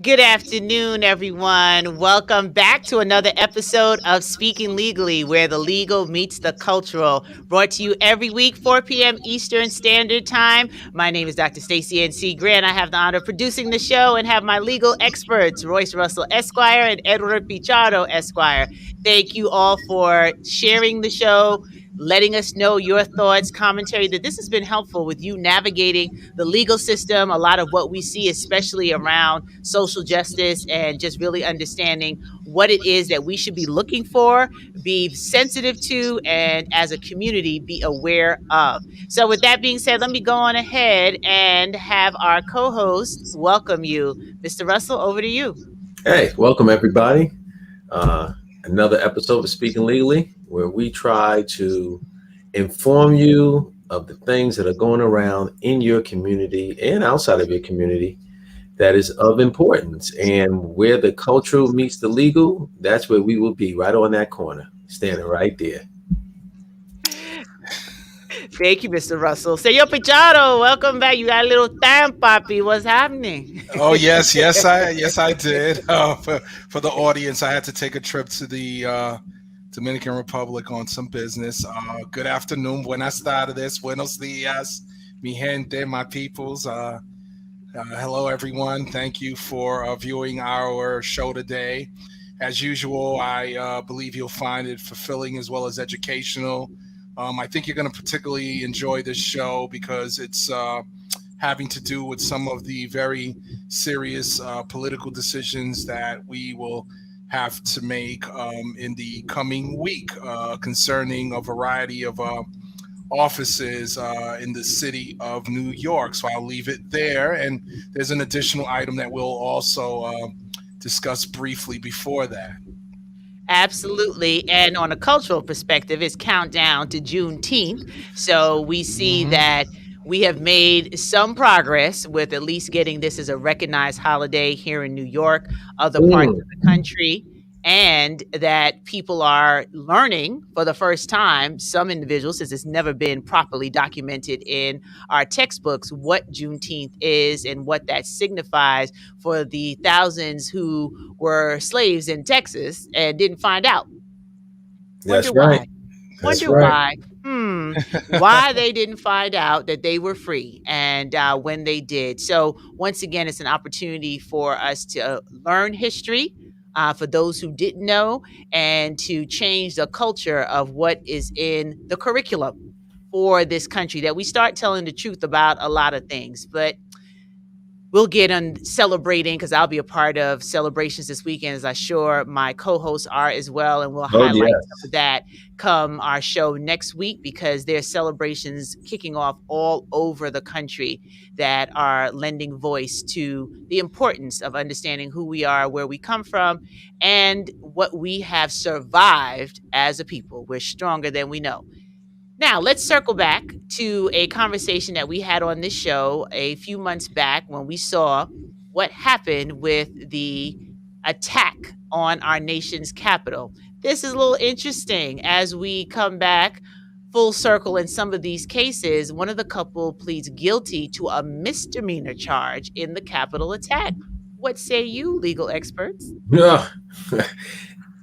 Good afternoon, everyone. Welcome back to another episode of Speaking Legally, where the legal meets the cultural. Brought to you every week, 4 p.m. Eastern Standard Time. My name is Dr. Stacey N.C. Grant. I have the honor of producing the show and have my legal experts, Royce Russell Esquire and Edward Pichardo Esquire. Thank you all for sharing the show, letting us know your thoughts, commentary, that this has been helpful with you navigating the legal system, a lot of what we see, especially around social justice and just really understanding what it is that we should be looking for, be sensitive to, and as a community, be aware of. So, with that being said, let me go on ahead and have our co host welcome you. Mr. Russell, over to you. Hey, welcome everybody. Another episode of Speaking Legally, where we try to inform you of the things that are going around in your community and outside of your community that is of importance. And where the cultural meets the legal, that's where we will be, right on that corner, standing right there. Thank you, Mr. Russell. Señor Pichardo, welcome back. You got a little time, Papi. What's happening? Oh yes, I did. For the audience, I had to take a trip to the Dominican Republic on some business. Good afternoon, buenas tardes, buenos dias, mi gente, my peoples. Hello, everyone. Thank you for viewing our show today. As usual, I believe you'll find it fulfilling as well as educational. I think you're going to particularly enjoy this show because it's having to do with some of the very serious political decisions that we will have to make in the coming week concerning a variety of offices in the city of New York. So I'll leave it there. And there's an additional item that we'll also discuss briefly before that. Absolutely. And on a cultural perspective, it's countdown to Juneteenth. So we see that we have made some progress with at least getting this as a recognized holiday here in New York, other parts of the country, and that people are learning for the first time, some individuals, since it's never been properly documented in our textbooks, what Juneteenth is and what that signifies for the thousands who were slaves in Texas and didn't find out. That's right. Wonder why. Why they didn't find out that they were free and when they did. So once again, it's an opportunity for us to learn history for those who didn't know and to change the culture of what is in the curriculum for this country, that we start telling the truth about a lot of things. But we'll get on celebrating because I'll be a part of celebrations this weekend, as I'm sure my co-hosts are as well. And we'll highlight some of that come our show next week because there's celebrations kicking off all over the country that are lending voice to the importance of understanding who we are, where we come from, and what we have survived as a people. We're stronger than we know. Now, let's circle back to a conversation that we had on this show a few months back when we saw what happened with the attack on our nation's capital. This is a little interesting as we come back full circle in some of these cases. One of the couple pleads guilty to a misdemeanor charge in the Capitol attack. What say you, legal experts? Yeah.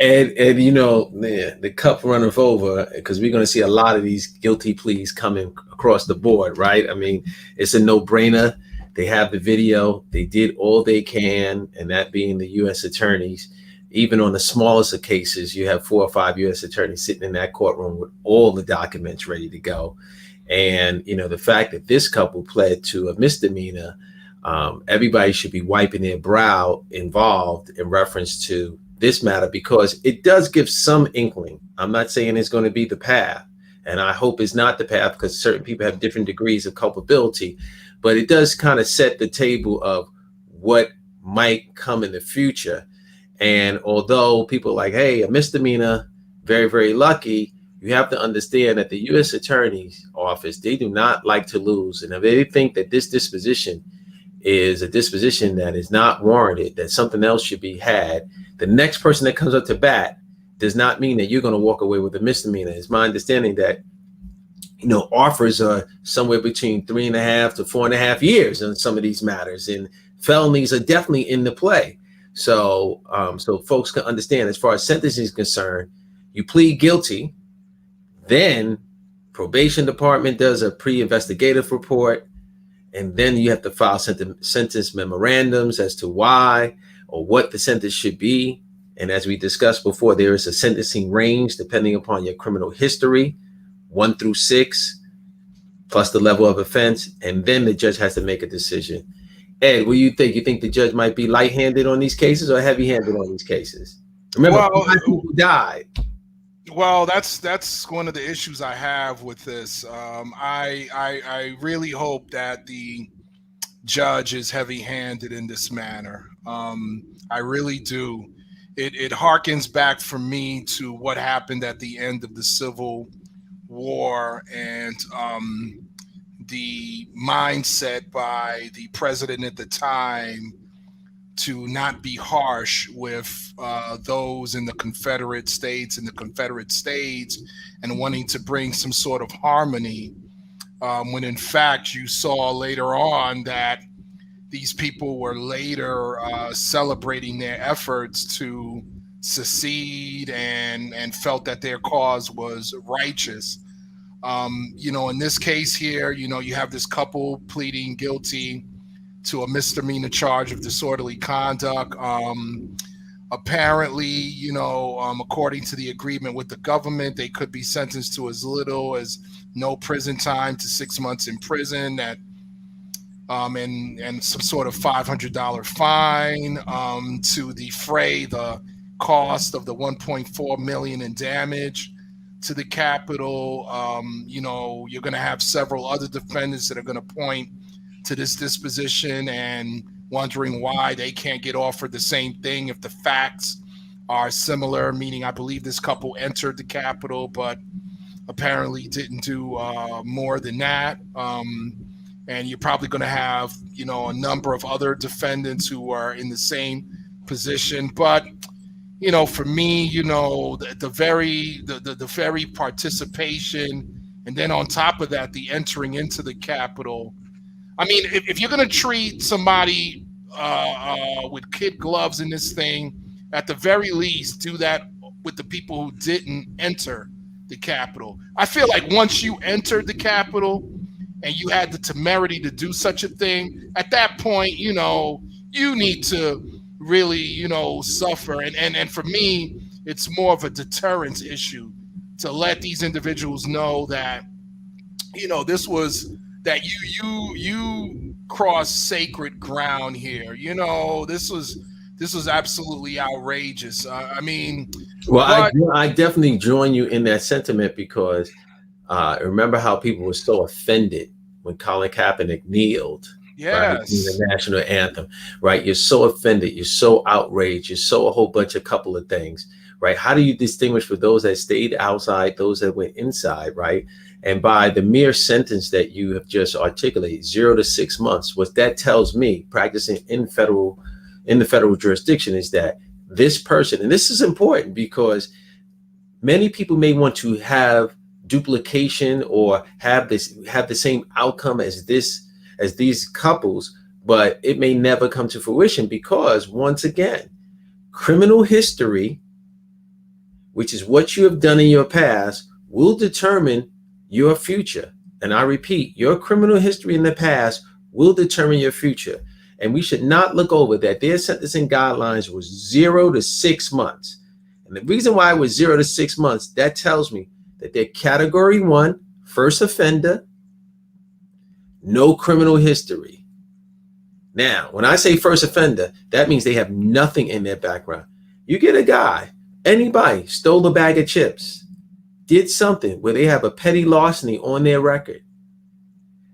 And you know, the cup runneth over because we're going to see a lot of these guilty pleas coming across the board, right? I mean, it's a no-brainer. They have the video. They did all they can, and that being the U.S. attorneys. Even on the smallest of cases, you have 4 or 5 U.S. attorneys sitting in that courtroom with all the documents ready to go. And, you know, the fact that this couple pled to a misdemeanor, everybody should be wiping their brow involved in reference to this matter, because it does give some inkling. I'm not saying it's going to be the path, and I hope it's not the path because certain people have different degrees of culpability, but it does kind of set the table of what might come in the future. And although people are like, hey, a misdemeanor, very, very lucky, you have to understand that the U.S. Attorney's Office, they do not like to lose. And if they think that this disposition is a disposition that is not warranted, that something else should be had, the next person that comes up to bat does not mean that you're going to walk away with a misdemeanor. It's my understanding that, you know, offers are somewhere between 3.5 to 4.5 years on some of these matters. And felonies are definitely in the play. So, so folks can understand as far as sentencing is concerned, you plead guilty, then probation department does a pre-investigative report, and then you have to file sentence memorandums as to why or what the sentence should be. And as we discussed before, there is a sentencing range depending upon your criminal history, 1 through 6, plus the level of offense, and then the judge has to make a decision. Ed, what do you think? You think the judge might be light-handed on these cases or heavy-handed on these cases? Remember, 5 people died. Well, that's one of the issues I have with this. I really hope that the judge is heavy-handed in this manner. I really do. It harkens back for me to what happened at the end of the Civil War and the mindset by the president at the time to not be harsh with those in the Confederate States and the Confederate States and wanting to bring some sort of harmony, when in fact you saw later on that these people were later celebrating their efforts to secede and felt that their cause was righteous. In this case here, you have this couple pleading guilty to a misdemeanor charge of disorderly conduct. Apparently, according to the agreement with the government, they could be sentenced to as little as no prison time to 6 months in prison, and some sort of $500 fine to defray the cost of the $1.4 million in damage to the Capitol. You're going to have several other defendants that are going to point to this disposition and wondering why they can't get offered the same thing if the facts are similar, meaning I believe this couple entered the Capitol, but apparently didn't do more than that. And you're probably going to have, a number of other defendants who are in the same position. But, for me, the very participation, and then on top of that, the entering into the Capitol. I mean, if you're going to treat somebody with kid gloves in this thing, at the very least, do that with the people who didn't enter the Capitol. I feel like once you entered the Capitol and you had the temerity to do such a thing, at that point, you need to really, suffer. And for me, it's more of a deterrence issue to let these individuals know that, this was that you crossed sacred ground here. This was absolutely outrageous. I definitely join you in that sentiment because remember how people were so offended when Colin Kaepernick kneeled. Yes. Right, the national anthem, right? You're so offended. You're so outraged. You're so a whole bunch of couple of things, right? How do you distinguish for those that stayed outside, those that went inside, right? And by the mere sentence that you have just articulated, 0 to 6 months, what that tells me, practicing in the federal jurisdiction, is that this person, and this is important because many people may want to have duplication or have the same outcome as these couples, but it may never come to fruition because, once again, criminal history, which is what you have done in your past, will determine your future. And I repeat, your criminal history in the past will determine your future. And we should not look over that. Their sentencing guidelines was 0 to 6 months. And the reason why it was 0 to 6 months, that tells me that they're category 1, first offender, no criminal history. Now, when I say first offender, that means they have nothing in their background. You get a guy, anybody stole a bag of chips, did something where they have a petty larceny on their record.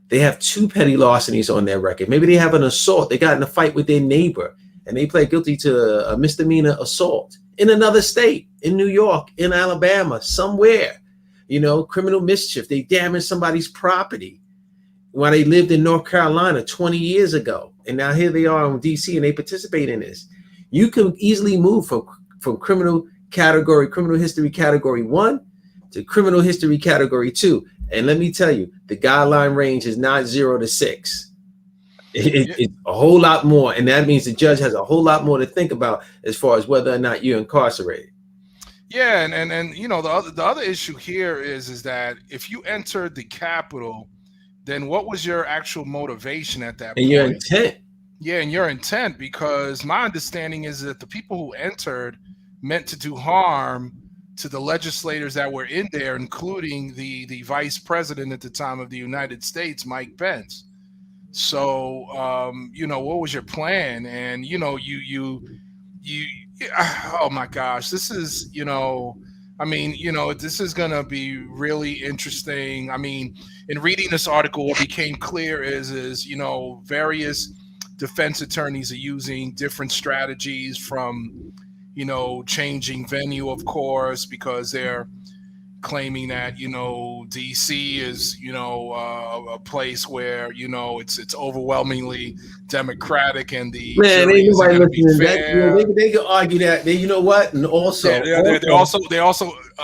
They have 2 petty larcenies on their record. Maybe they have an assault. They got in a fight with their neighbor and they pled guilty to a misdemeanor assault in another state, in New York, in Alabama, somewhere, criminal mischief. They damaged somebody's property while they lived in North Carolina 20 years ago. And now here they are in DC and they participate in this. You can easily move from criminal history category 1 to criminal history category 2. And let me tell you, the guideline range is not 0 to 6. It's a whole lot more, and that means the judge has a whole lot more to think about as far as whether or not you're incarcerated. Yeah, and you know the other issue here is that if you entered the Capitol, then what was your actual motivation at that And point? your intent. Yeah, and your intent, because my understanding is that the people who entered meant to do harm to the legislators that were in there, including the vice president at the time of the United States, Mike Pence. So, you know, what was your plan? And you know, you oh my gosh, this is, you know, I mean, you know, this is gonna be really interesting. I mean, in reading this article, what became clear is you know, various defense attorneys are using different strategies, from, you know, changing venue, of course, because they're claiming that, you know, DC is, you know, a place where, you know, it's overwhelmingly democratic and the Man, ain't juries are nobody going to be listening to that. You know, fair. they can argue that. You know what? And also, They're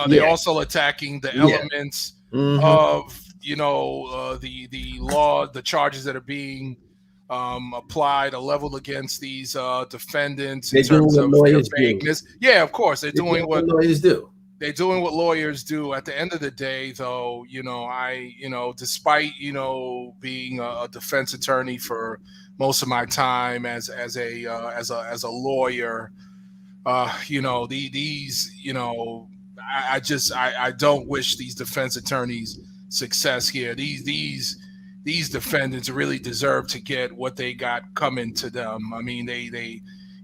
Yeah. also attacking the Yeah. elements Mhm. of, you know, the law, the charges that are being applied or leveled against these defendants in They're doing terms what of lawyers their do. vagueness. Yeah, of course, they're They're doing what lawyers do. they're doing what lawyers do. At the end of the day, though, you know, despite, you know, being a defense attorney for most of my time as a lawyer, you know, these, you know, I don't wish these defense attorneys success here. These defendants really deserve to get what they got coming to them. I mean, they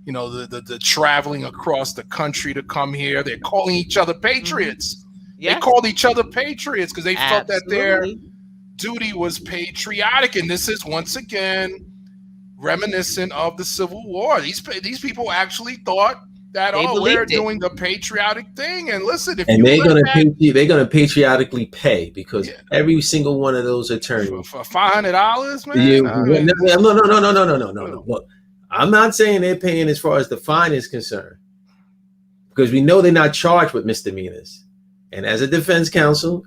you know, the traveling across the country to come here. They're calling each other patriots. Yeah. They called each other patriots because they felt that their Absolutely. duty was patriotic. And this is once again reminiscent of the Civil War. These people actually thought that, They oh, we're believed it. doing the patriotic thing. And listen, if And you they're let gonna that they're gonna patriotically pay, because Yeah. every single one of those attorneys. for $500, man. You, I mean, no. Look, I'm not saying they're paying as far as the fine is concerned, because we know they're not charged with misdemeanors. And as a defense counsel,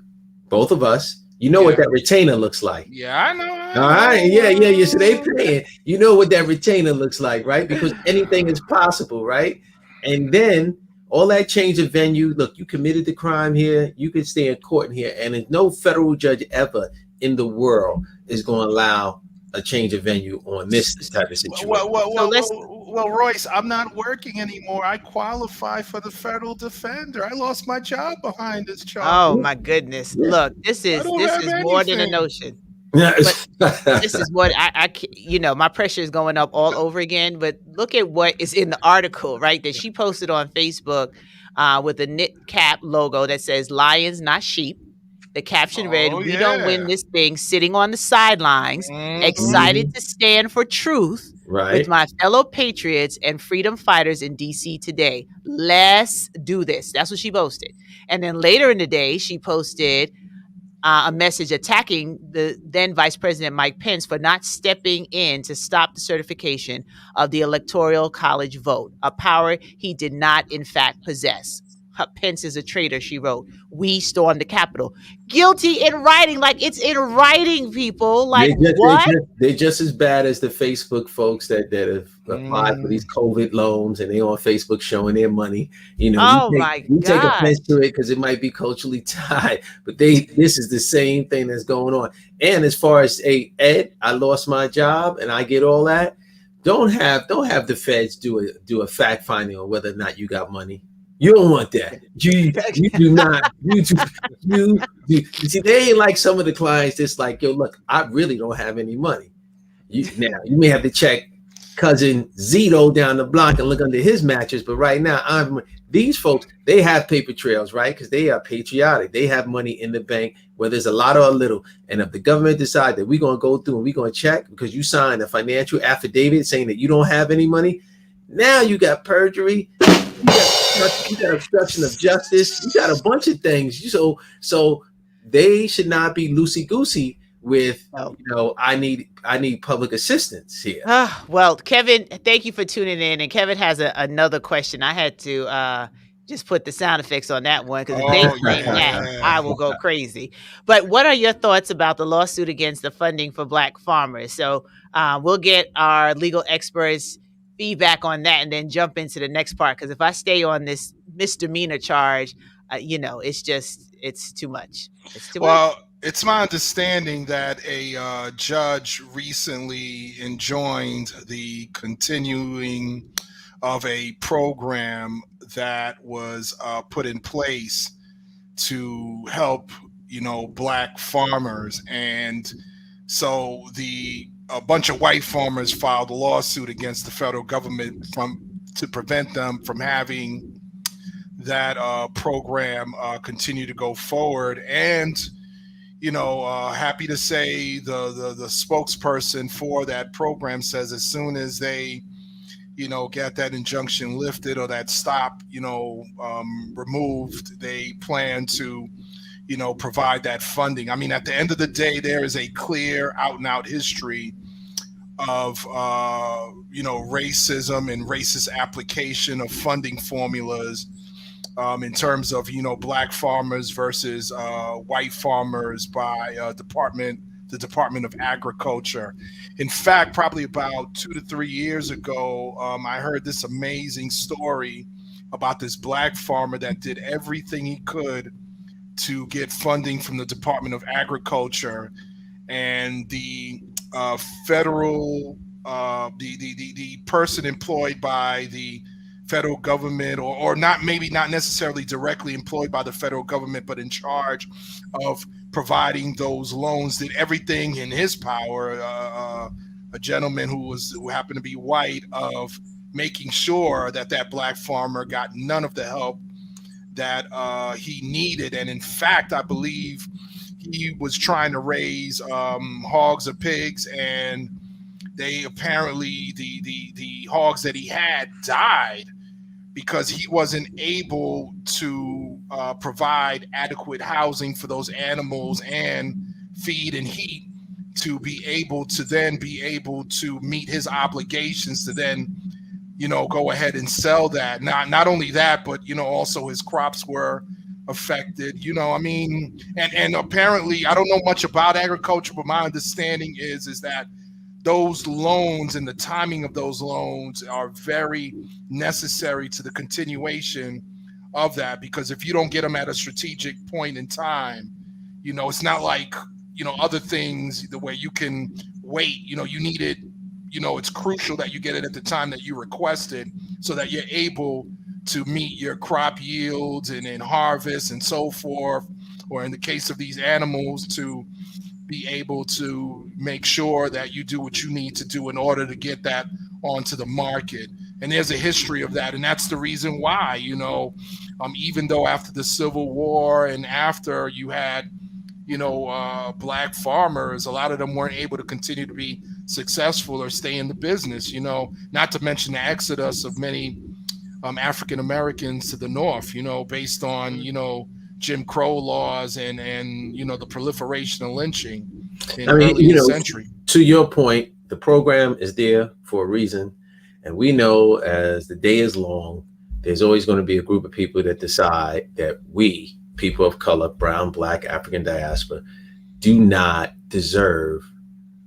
both of us, you know what Yeah. that retainer looks like. yeah, I know. All right, yeah. So they paying. You know what that retainer looks like, right? Because anything is possible, right? And then all that change of venue. Look, you committed the crime here. You can stay in court here, and there's no federal judge ever in the world is going to allow a change of venue on this type of situation. Well, Royce, I'm not working anymore. I qualify for the federal defender. I lost my job behind this charge. Oh my goodness! Yeah. Look, this is don't have more than a anything. notion. This This is what you know, my pressure is going up all over again. But look at what is in the article, right? That she posted on Facebook with a knit cap logo that says "Lions, not sheep." The caption read, Oh, "We don't win yeah. this thing sitting on the sidelines, Mhm. excited to stand for truth right. with my fellow patriots and freedom fighters in DC today. Let's do this." That's what she posted. And then later in the day, she posted a message attacking the then Vice President Mike Pence for not stepping in to stop the certification of the Electoral College vote, a power he did not, in fact, possess. Pence is a traitor, she wrote. We stormed the Capitol. Guilty in writing, like it's in writing, people. Like what? They're just as bad as the Facebook folks that have applied for these COVID loans, and they on Facebook showing their money. You know, Oh we my take gosh. offense to it because it might be culturally tied, but this is the same thing that's going on. And as far as Ed, I lost my job and I get all that. Don't have the feds do a fact finding on whether or not you got money. You don't want that. You do not. You see, they ain't like some of the clients that's like, yo, look, I really don't have any money. You may have to check cousin Zito down the block and look under his mattress, but right now, these folks, they have paper trails, right? Because they are patriotic. They have money in the bank, whether it's a lot or a little. And if the government decide that we're going to go through and we're going to check because you signed a financial affidavit saying that you don't have any money, now you got perjury. You got obstruction of justice. You got a bunch of things. So they should not be loosey goosey with. No. You know, I need public assistance here. Well, Kevin, thank you for tuning in. And Kevin has another question. I had to just put the sound effects on that one, because if they Oh claim that, I yeah. will go crazy. But what are your thoughts about the lawsuit against the funding for Black farmers? So we'll get our legal experts' feedback on that and then jump into the next part. Because if I stay on this misdemeanor charge, it's too much. It's too much. Well, it's my understanding that a judge recently enjoined the continuing of a program that was put in place to help, Black farmers. And so a bunch of white farmers filed a lawsuit against the federal government to prevent them from having that program continue to go forward. And happy to say the spokesperson for that program says as soon as they get that injunction lifted or that stop removed, they plan to provide that funding. I mean, at the end of the day, there is a clear out and out history of racism and racist application of funding formulas in terms of Black farmers versus white farmers by the Department of Agriculture. In fact, probably about 2 to 3 years ago, I heard this amazing story about this Black farmer that did everything he could to get funding from the Department of Agriculture, and the federal the person employed by the federal government, or not necessarily directly employed by the federal government, but in charge of providing those loans, did everything in his power, a gentleman who happened to be white, of making sure that Black farmer got none of the help that he needed. And in fact, I believe he was trying to raise hogs or pigs, and they apparently the hogs that he had died because he wasn't able to provide adequate housing for those animals and feed and heat to be able to meet his obligations to then go ahead and sell that. Not only that, but also his crops were affected. I mean, and apparently, I don't know much about agriculture, but my understanding is that those loans and the timing of those loans are very necessary to the continuation of that, because if you don't get them at a strategic point in time, it's not like other things the way you can wait. You need it. It's crucial that you get it at the time that you requested, so that you're able to meet your crop yields and harvest and so forth, or in the case of these animals, to be able to make sure that you do what you need to do in order to get that onto the market. And there's a history of that, and that's the reason why, even though after the Civil War and after you had Black farmers, a lot of them weren't able to continue to be successful or stay in the business, not to mention the exodus of many African Americans to the North, based on, Jim Crow laws and the proliferation of lynching in the early century. To your point, the program is there for a reason. And we know as the day is long, there's always going to be a group of people that decide that we, people of color, brown, Black, African diaspora, do not deserve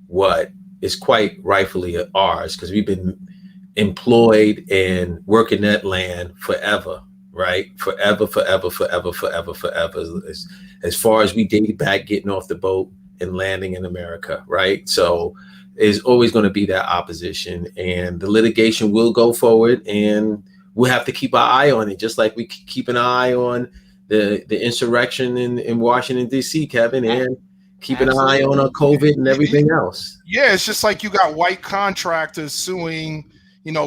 what is quite rightfully ours, because we've been employed and working that land forever, right? Forever. As far as we dated back, getting off the boat and landing in America, right? So there's always going to be that opposition, and the litigation will go forward, and we'll have to keep our eye on it, just like we keep an eye on the insurrection in Washington, D.C., Kevin, and keep an eye on COVID and everything else. Yeah, it's just like you got white contractors suing,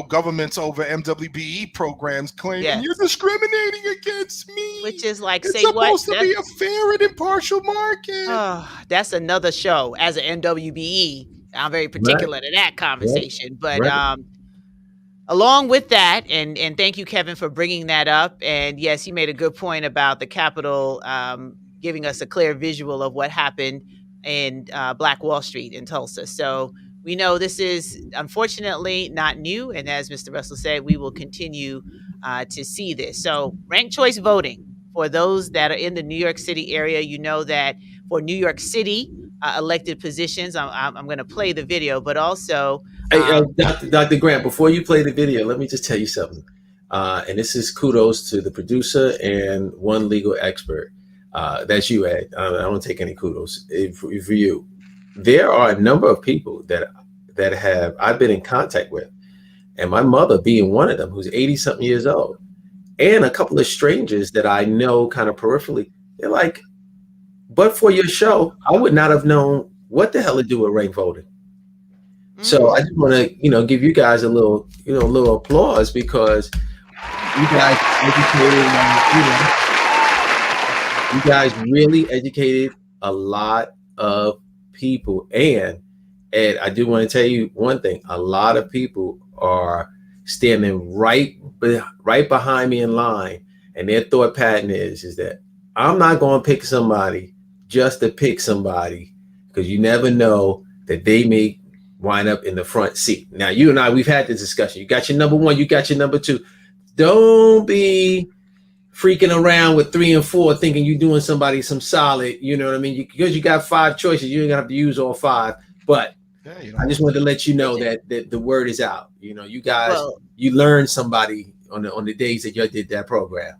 governments over MWBE programs, claiming you're discriminating against me. Which is like, it's say what? It's supposed to be a fair and impartial market. That's another show. As an MWBE, I'm very particular to that conversation. But along with that, and thank you, Kevin, for bringing that up. And yes, you made a good point about the Capitol giving us a clear visual of what happened in Black Wall Street in Tulsa. So we know this is unfortunately not new. And as Mr. Russell said, we will continue to see this. So ranked choice voting, for those that are in the New York City area, you know that for New York City elected positions, I'm going to play the video, but also Hey, Dr. Grant, before you play the video, let me just tell you something. And this is kudos to the producer and one legal expert. That's you, Ed. I don't take any kudos for you. There are a number of people that have I've been in contact with, and my mother being one of them, who's 80-something years old, and a couple of strangers that I know kind of peripherally. They're like, but for your show, I would not have known what the hell to do with rank voting. So I just want to, give you guys a little applause, because you guys educated, you guys really educated a lot of people. And Ed, I do want to tell you one thing: a lot of people are standing right behind me in line, and their thought pattern is that I'm not going to pick somebody just to pick somebody, because you never know that they may wind up in the front seat. Now, you and I, we've had this discussion. You got your number one, you got your number two. Don't be freaking around with 3 and 4 thinking you're doing somebody some solid, you know what I mean? Because you got 5 choices, you ain't gonna have to use all 5. But I just wanted to let you know that the word is out. You guys, you learned somebody on the days that you did that program.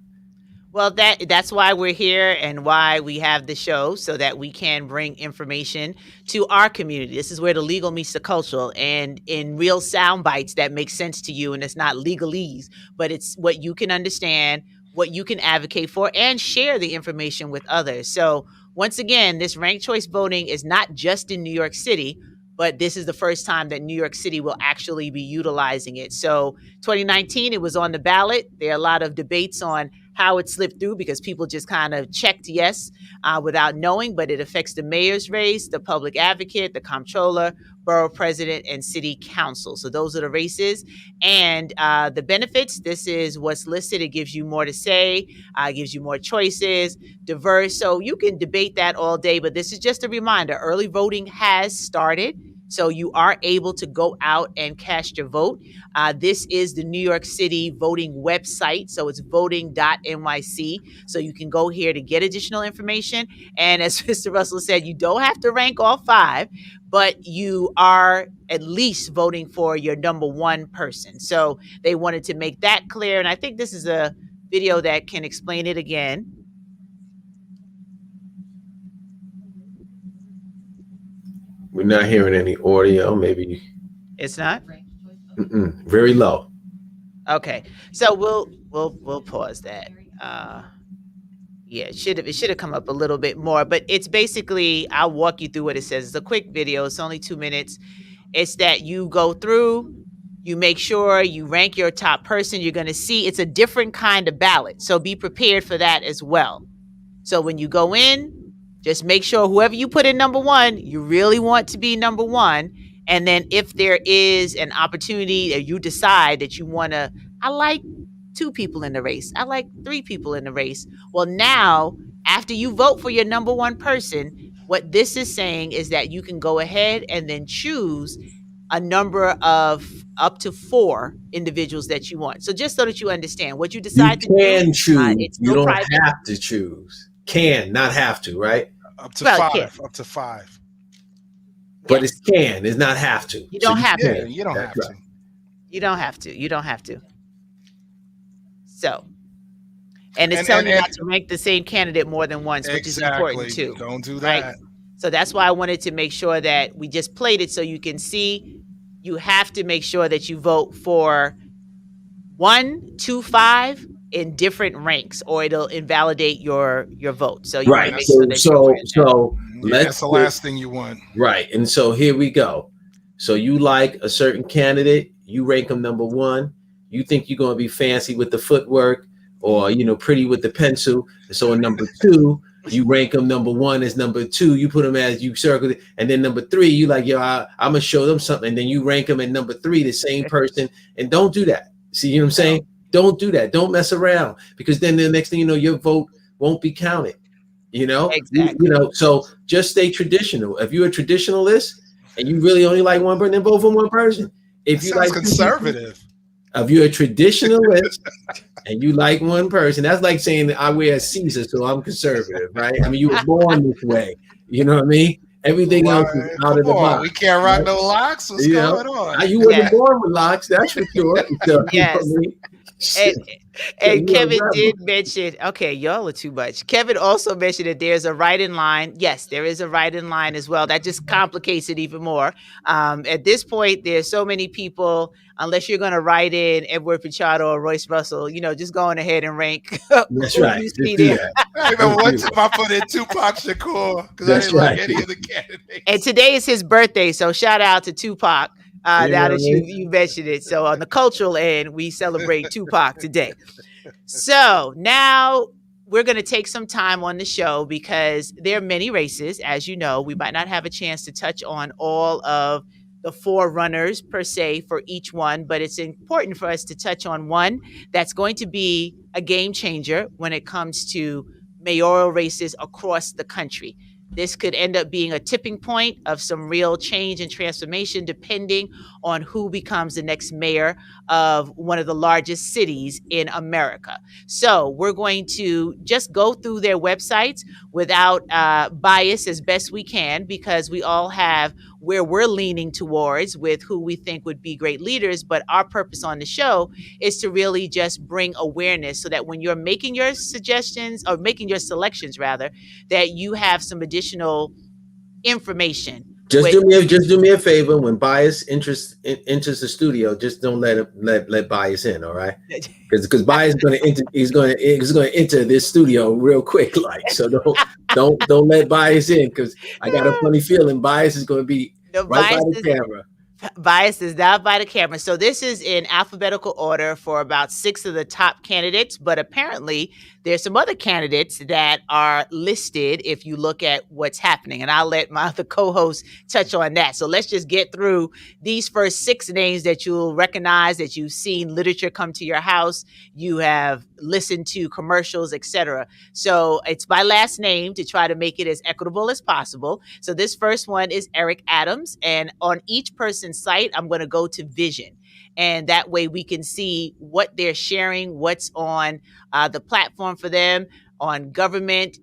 Well, that's why we're here and why we have the show, so that we can bring information to our community. This is where the legal meets the cultural, and in real sound bites that make sense to you. And it's not legalese, but it's what you can understand, what you can advocate for, and share the information with others. So once again, this ranked choice voting is not just in New York City, but this is the first time that New York City will actually be utilizing it. So 2019, it was on the ballot. There are a lot of debates on how it slipped through, because people just kind of checked yes without knowing, but it affects the mayor's race, the public advocate, the comptroller, borough president, and city council. So those are the races. And the benefits, this is what's listed. It gives you more to say, gives you more choices, diverse. So you can debate that all day, but this is just a reminder. Early voting has started. So you are able to go out and cast your vote. This is the New York City voting website. So it's voting.nyc. So you can go here to get additional information. And as Mr. Russell said, you don't have to rank all 5, but you are at least voting for your number one person. So they wanted to make that clear. And I think this is a video that can explain it again. We're not hearing any audio. Maybe it's not. Very low. Okay, so we'll pause that. Yeah, it should have come up a little bit more, but it's basically, I'll walk you through what it says. It's a quick video. It's only 2 minutes. It's that you go through, you make sure you rank your top person. You're going to see it's a different kind of ballot, so be prepared for that as well. So when you go in, just make sure whoever you put in number one, you really want to be number one. And then if there is an opportunity, or you decide that you want to, I like 2 people in the race, I like 3 people in the race. Well, now, after you vote for your number one person, what this is saying is that you can go ahead and then choose a number of up to 4 individuals that you want. So just so that you understand what you decide you can to choose. It's you don't have to choose. Can, not have to, right? Up to 5. Up to 5. But it's can. It's not have to. You don't have to. You don't have to. You don't have to. You don't have to. So, and it's telling you not to rank the same candidate more than once, which is important too. Don't do that. Right? So that's why I wanted to make sure that we just played it so you can see. You have to make sure that you vote for 1, 2, 5 in different ranks, or it'll invalidate your vote. So you right. Make sure that so that's the last thing you want. Right. And so here we go. So you like a certain candidate, you rank them number 1. You think you're going to be fancy with the footwork, or pretty with the pencil. So in number 2, you rank them number 1 as number 2. You put them as, you circle it, and then number 3, you like, I'm gonna show them something. And then you rank them at number 3, the same person. And don't do that. See, you know what I'm saying? Don't do that. Don't mess around, because then the next thing you know, your vote won't be counted. Exactly. So just stay traditional. If you're a traditionalist and you really only like one person, then vote for one person. If you like conservative, If you're a traditionalist and you like one person, that's like saying that I wear a Caesar, so I'm conservative, right? I mean, you were born this way. You know what I mean? Everything else is Right. out Come of the on, box. we can't rock Right? no locks. What's You know, going on? you wasn't Yeah. born with locks, that's for sure. So, you know what I Yes. mean? And So and you're a Kevin rebel. did mention, okay, y'all are too much. Kevin also mentioned that there's a write-in line. Yes, there is a write-in line as well. That just complicates it even more. At this point, there's so many people. Unless you're going to write in Edward Pichardo or Royce Russell, just going ahead and rank That's who right. you Just see do there. that. I remember one Just do time I put in Tupac Shakur because I That's didn't like right. any of the And candidates. today is his birthday, so shout out to Tupac. You know Now what I that you mean? you mentioned it, so on the cultural end, we celebrate Tupac today. So now we're going to take some time on the show because there are many races. As you know, we might not have a chance to touch on all of the forerunners per se for each one, but it's important for us to touch on one that's going to be a game changer when it comes to mayoral races across the country. This could end up being a tipping point of some real change and transformation depending on who becomes the next mayor of one of the largest cities in America. So we're going to just go through their websites without bias as best we can because we all have where we're leaning towards with who we think would be great leaders. But our purpose on the show is to really just bring awareness so that when you're making your suggestions or making your selections, rather, that you have some additional information. Just do me a favor. When Bias enters the studio, just don't let Bias in. All right? Because Bias is going to enter. He's going to enter this studio real quick. Like, so don't let Bias in because I got a funny feeling Bias is going to be The right by bias the is camera. bias is not by the camera. So this is in alphabetical order for about 6 of the top candidates, but apparently there's some other candidates that are listed if you look at what's happening. And I'll let my other co-host touch on that. So let's just get through these first 6 names that you'll recognize, that you've seen literature come to your house, you have listened to commercials, etc. So it's by last name to try to make it as equitable as possible. So this first one is Eric Adams. And on each person's site, I'm going to go to vision. And that way we can see what they're sharing, what's on the platform for them, on government.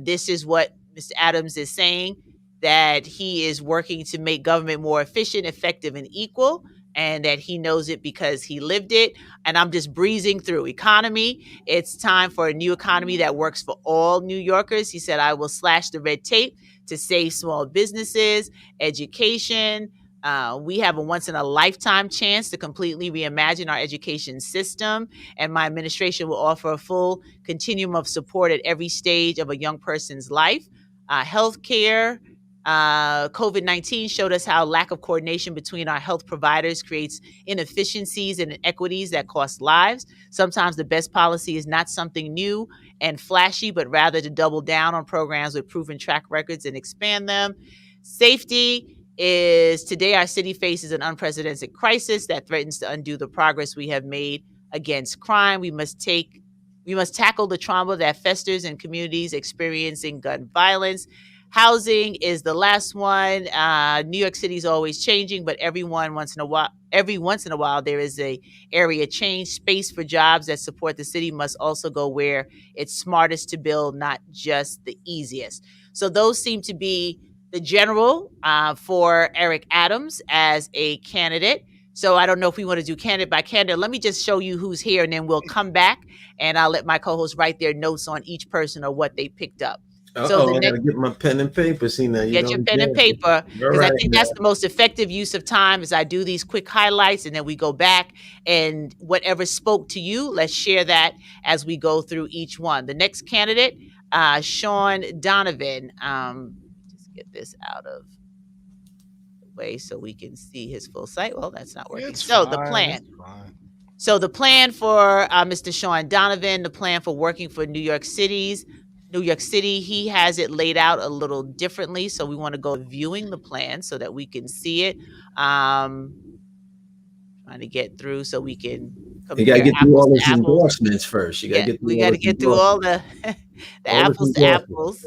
This is what Mr. Adams is saying, that he is working to make government more efficient, effective, and equal, and that he knows it because he lived it. And I'm just breezing through economy. It's time for a new economy that works for all New Yorkers. He said, I will slash the red tape to save small businesses, education. We have a once in a lifetime chance to completely reimagine our education system, and my administration will offer a full continuum of support at every stage of a young person's life. Healthcare. COVID-19 showed us how lack of coordination between our health providers creates inefficiencies and inequities that cost lives. Sometimes the best policy is not something new and flashy, but rather to double down on programs with proven track records and expand them. Safety is today our city faces an unprecedented crisis that threatens to undo the progress we have made against crime. We must tackle the trauma that festers in communities experiencing gun violence. Housing is the last one. New York City is always changing, but every once in a while, there is a area change. Space for jobs that support the city must also go where it's smartest to build, not just the easiest. So those seem to be the general for Eric Adams as a candidate. So I don't know if we want to do candidate by candidate. Let me just show you who's here, and then we'll come back, and I'll let my co-hosts write their notes on each person or what they picked up. So the I next, gotta get my pen and paper. See now, get your pen and paper, because I think that's the most effective use of time. Is I do these quick highlights, and then we go back, and whatever spoke to you, let's share that as we go through each one. The next candidate, Sean Donovan. Just get this out of the way so we can see his full site. Well, that's not working. The plan. So the plan for Mr. Sean Donovan, the plan for working for New York City, he has it laid out a little differently. So we want to go viewing the plan so that we can see it. Trying to get through so we can compare. You got to get through all those endorsements first. We got to get through all the apples to apples.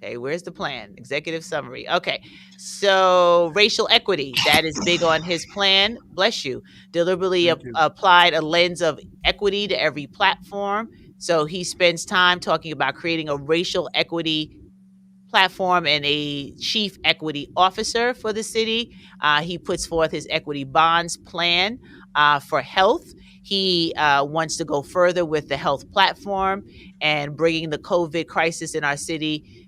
Okay, where's the plan? Executive summary. Okay, so racial equity, that is big on his plan. Bless you. Deliberately Thank you. applied a lens of equity to every platform. So he spends time talking about creating a racial equity platform and a chief equity officer for the city. He puts forth his equity bonds plan for health. He wants to go further with the health platform and bringing the COVID crisis in our city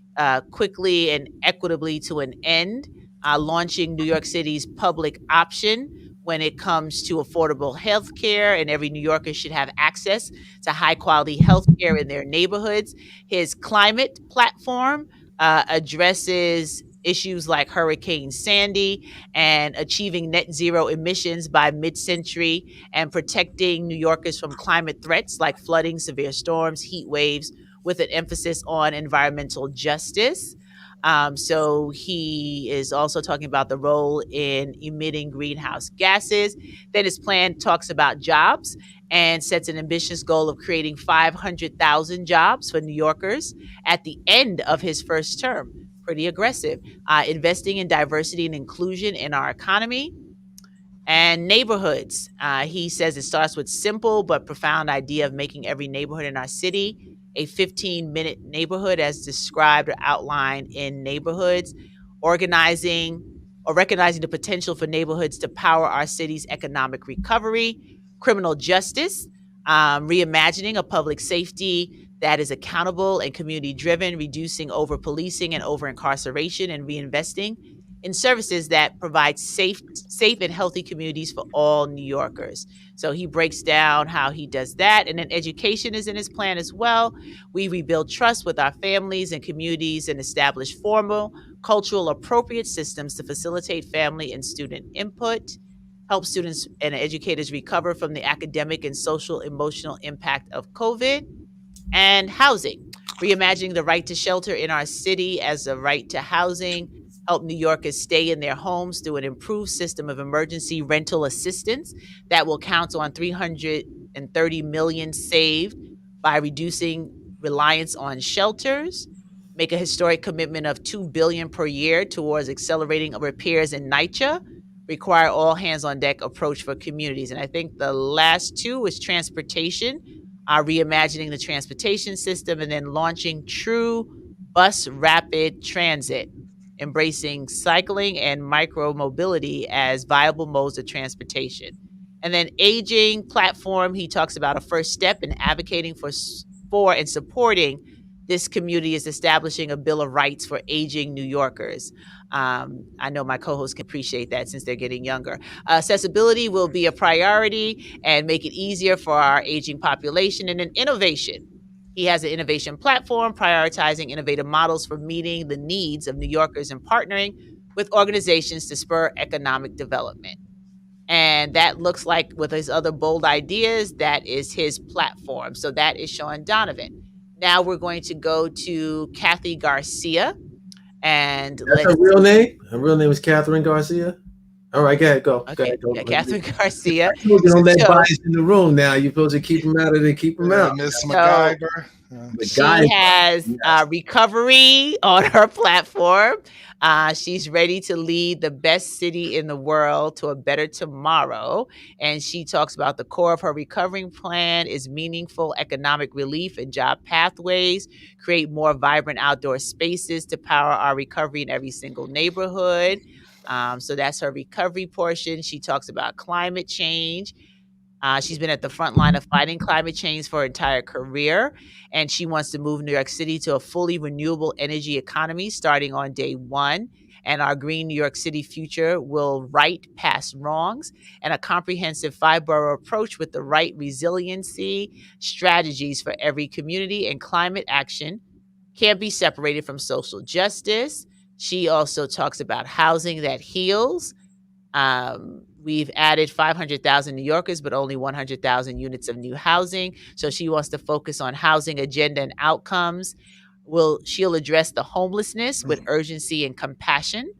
quickly and equitably to an end, launching New York City's public option when it comes to affordable health care, and every New Yorker should have access to high quality health care in their neighborhoods. His climate platform addresses issues like Hurricane Sandy and achieving net zero emissions by mid century and protecting New Yorkers from climate threats like flooding, severe storms, heat waves, with an emphasis on environmental justice. So he is also talking about the role in emitting greenhouse gases. Then his plan talks about jobs and sets an ambitious goal of creating 500,000 jobs for New Yorkers at the end of his first term. Pretty aggressive. Investing in diversity and inclusion in our economy and neighborhoods. He says it starts with simple but profound idea of making every neighborhood in our city a 15-minute neighborhood as described or outlined in neighborhoods, organizing or recognizing the potential for neighborhoods to power our city's economic recovery, criminal justice, reimagining a public safety that is accountable and community driven, reducing over policing and over incarceration, and reinvesting in services that provide safe and healthy communities for all New Yorkers. So he breaks down how he does that. And then education is in his plan as well. We rebuild trust with our families and communities and establish formal, cultural appropriate systems to facilitate family and student input, help students and educators recover from the academic and social emotional impact of COVID, and housing, reimagining the right to shelter in our city as a right to housing, help New Yorkers stay in their homes through an improved system of emergency rental assistance that will count on 330 million saved by reducing reliance on shelters, make a historic commitment of 2 billion per year towards accelerating repairs in NYCHA, require all hands on deck approach for communities. And I think the last two is transportation, reimagining the transportation system, and then launching true bus rapid transit, embracing cycling and micro mobility as viable modes of transportation. And then aging platform, he talks about a first step in advocating for and supporting this community is establishing a Bill of Rights for aging New Yorkers. I know my co-hosts can appreciate that since they're getting younger. Accessibility will be a priority and make it easier for our aging population. And then innovation. He has an innovation platform prioritizing innovative models for meeting the needs of New Yorkers and partnering with organizations to spur economic development. And that looks like with his other bold ideas, that is his platform. So that is Sean Donovan. Now we're going to go to Kathy Garcia. And That's her real name? Her real name is Catherine Garcia? All right, go ahead, go. Okay, go ahead, go. yeah, Catherine Garcia. You don't let So- bias in the room now. You're supposed to keep them out of there, keep them out. Miss MacGyver. She has recovery on her platform. She's ready to lead the best city in the world to a better tomorrow. And she talks about the core of her recovery plan is meaningful economic relief and job pathways, create more vibrant outdoor spaces to power our recovery in every single neighborhood. So that's her recovery portion. She talks about climate change. She's been at the front line of fighting climate change for her entire career, and she wants to move New York City to a fully renewable energy economy starting on day one. And our green New York City future will right past wrongs and a comprehensive 5-borough approach with the right resiliency strategies for every community, and climate action can't be separated from social justice. She also talks about housing that heals. We've added 500,000 New Yorkers, but only 100,000 units of new housing. So she wants to focus on housing agenda and outcomes. She'll address the homelessness with urgency and compassion.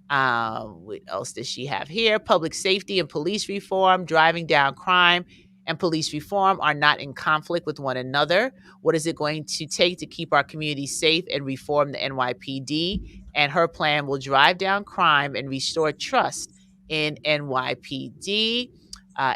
What else does she have here? Public safety and police reform, driving down crime, and police reform are not in conflict with one another. What is it going to take to keep our communities safe and reform the NYPD? And her plan will drive down crime and restore trust in NYPD.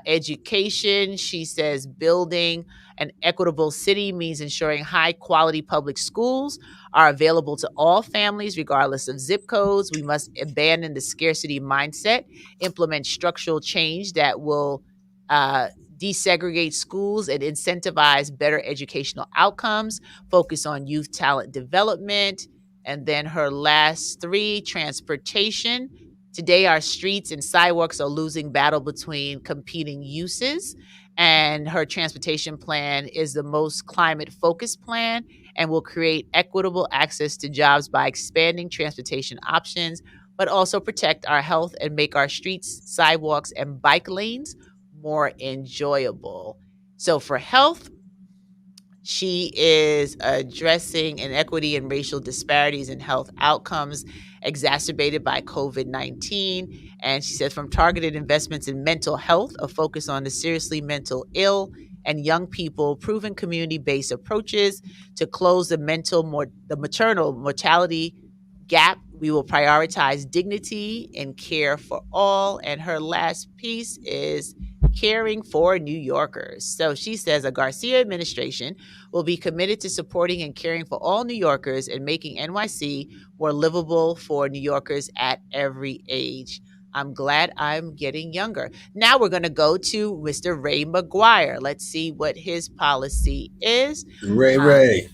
Education, she says, building an equitable city means ensuring high quality public schools are available to all families, regardless of zip codes. We must abandon the scarcity mindset, implement structural change that will uh, desegregate schools and incentivize better educational outcomes, focus on youth talent development. And then her last three, transportation. Today, our streets and sidewalks are losing battle between competing uses. And her transportation plan is the most climate focused plan and will create equitable access to jobs by expanding transportation options, but also protect our health and make our streets, sidewalks, and bike lanes more enjoyable. So, for health, she is addressing inequity and racial disparities in health outcomes exacerbated by COVID 19. And she said, from targeted investments in mental health, a focus on the seriously mental ill and young people, proven community based approaches to close the maternal mortality gap. We will prioritize dignity and care for all. And her last piece is caring for New Yorkers. So she says a Garcia administration will be committed to supporting and caring for all New Yorkers and making NYC more livable for New Yorkers at every age. I'm glad I'm getting younger. Now we're going to go to Mr. Ray McGuire. Let's see what his policy is. Ray.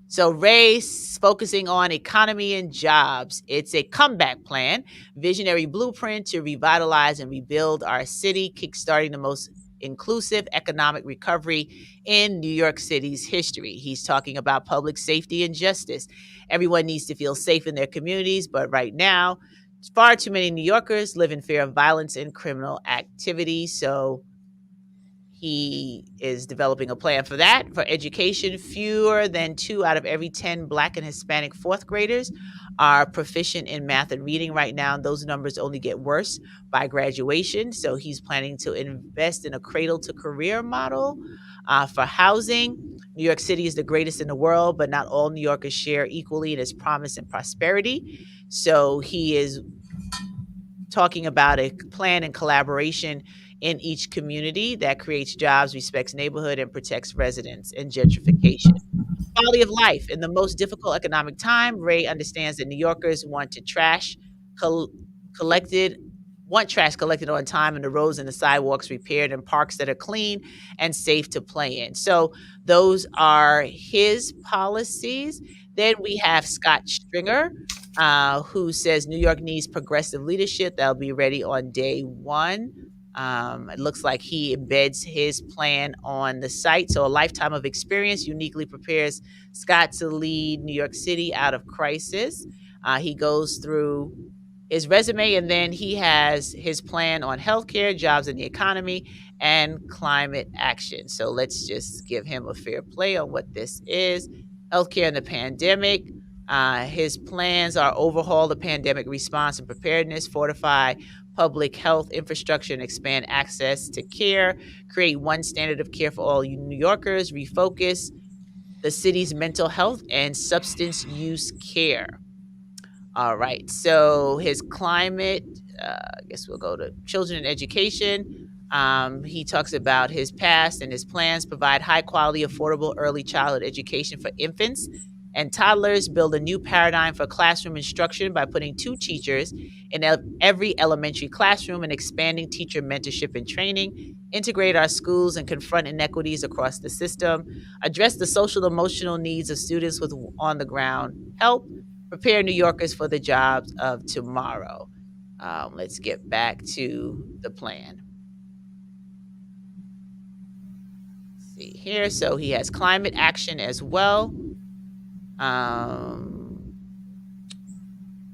So Ray's focusing on economy and jobs. It's a comeback plan, visionary blueprint to revitalize and rebuild our city, kickstarting the most inclusive economic recovery in New York City's history. He's talking about public safety and justice. Everyone needs to feel safe in their communities, but right now, far too many New Yorkers live in fear of violence and criminal activity. So he is developing a plan for that. For education, fewer than 2 out of every 10 Black and Hispanic fourth graders are proficient in math and reading right now. And those numbers only get worse by graduation. So he's planning to invest in a cradle to career model. For housing, New York City is the greatest in the world, but not all New Yorkers share equally in its promise and prosperity. So he is talking about a plan and collaboration in each community that creates jobs, respects neighborhood, and protects residents, and gentrification. Quality of life. In the most difficult economic time, Ray understands that New Yorkers want trash collected on time, and the roads and the sidewalks repaired, and parks that are clean and safe to play in. So those are his policies. Then we have Scott Stringer, who says New York needs progressive leadership that'll be ready on day one. It looks like he embeds his plan on the site. So a lifetime of experience uniquely prepares Scott to lead New York City out of crisis. He goes through his resume, and then he has his plan on healthcare, jobs in the economy, and climate action. So let's just give him a fair play on what this is. Healthcare and the pandemic. His plans are overhaul the pandemic response and preparedness, fortify public health infrastructure and expand access to care, create one standard of care for all New Yorkers, refocus the city's mental health and substance use care. All right, so his climate, I guess we'll go to children and education. He talks about his past and his plans, provide high quality, affordable early childhood education for infants and toddlers, build a new paradigm for classroom instruction by putting 2 teachers in every elementary classroom and expanding teacher mentorship and training, integrate our schools and confront inequities across the system, address the social emotional needs of students with on-the-ground help, prepare New Yorkers for the jobs of tomorrow. Let's get back to the plan. Let's see here. So he has climate action as well.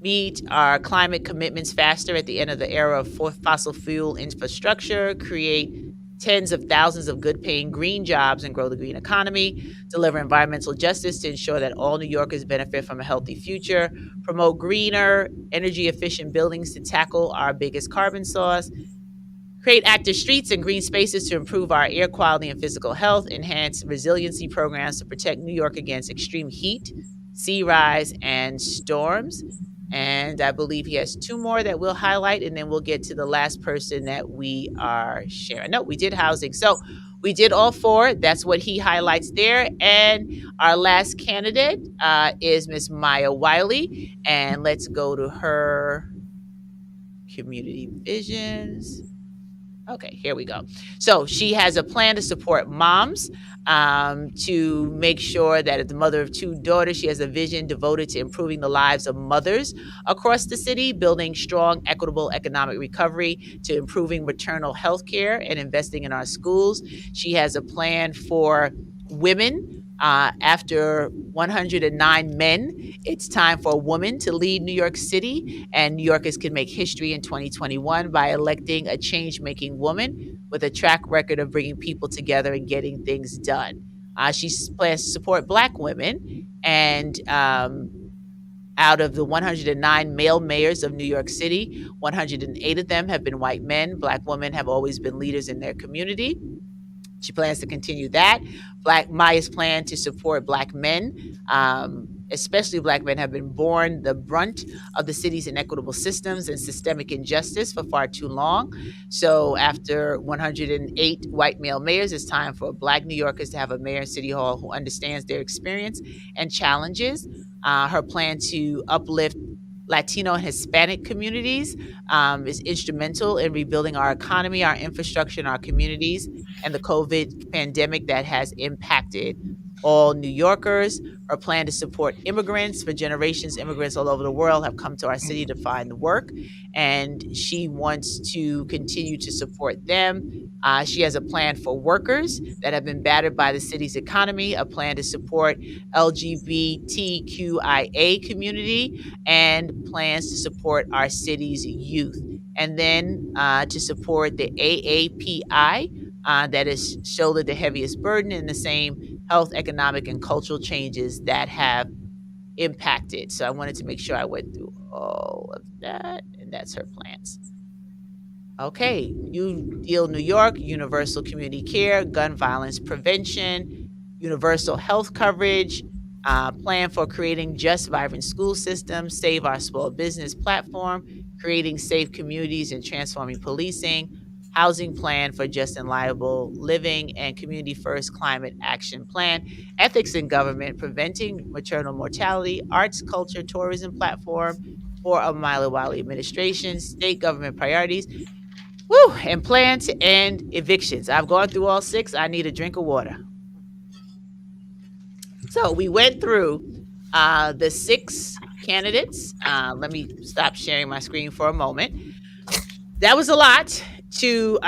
Meet our climate commitments faster at the end of the era of fossil fuel infrastructure, create tens of thousands of good-paying green jobs and grow the green economy, deliver environmental justice to ensure that all New Yorkers benefit from a healthy future, promote greener, energy-efficient buildings to tackle our biggest carbon source, Create active streets and green spaces to improve our air quality and physical health. Enhance resiliency programs to protect New York against extreme heat, sea rise, and storms. And I believe he has 2 more that we'll highlight, and then we'll get to the last person that we are sharing. No, we did housing. So we did all 4. That's what he highlights there. And our last candidate is Miss Maya Wiley. And let's go to her community visions. Okay, here we go. So she has a plan to support moms, to make sure that as the mother of 2 daughters, she has a vision devoted to improving the lives of mothers across the city, building strong, equitable economic recovery, to improving maternal health care and investing in our schools. She has a plan for women. After 109 men, it's time for a woman to lead New York City, and New Yorkers can make history in 2021 by electing a change-making woman with a track record of bringing people together and getting things done. She plans to support Black women, and out of the 109 male mayors of New York City, 108 of them have been white men. Black women have always been leaders in their community. She plans to continue that. Maya's plan to support Black men, especially Black men, have been borne the brunt of the city's inequitable systems and systemic injustice for far too long. So after 108 white male mayors, it's time for Black New Yorkers to have a mayor in City Hall who understands their experience and challenges. Her plan to uplift Latino and Hispanic communities is instrumental in rebuilding our economy, our infrastructure, and our communities, and the COVID pandemic that has impacted all New Yorkers. Her plan to support immigrants. For generations, immigrants all over the world have come to our city to find work, and she wants to continue to support them. She has a plan for workers that have been battered by the city's economy, a plan to support LGBTQIA community, and plans to support our city's youth. And then to support the AAPI, that has shouldered the heaviest burden in the same health, economic, and cultural changes that have impacted. So I wanted to make sure I went through all of that, and that's her plans. Okay, New Deal New York, universal community care, gun violence prevention, universal health coverage, plan for creating just, vibrant school systems, save our small business platform, creating safe communities and transforming policing, housing plan for just and liable living, and community first climate action plan, ethics in government, preventing maternal mortality, arts, culture, tourism platform for a Maya Wiley administration, state government priorities, and plan to end evictions. I've gone through all 6. I need a drink of water. So we went through the 6 candidates. Let me stop sharing my screen for a moment. That was a lot to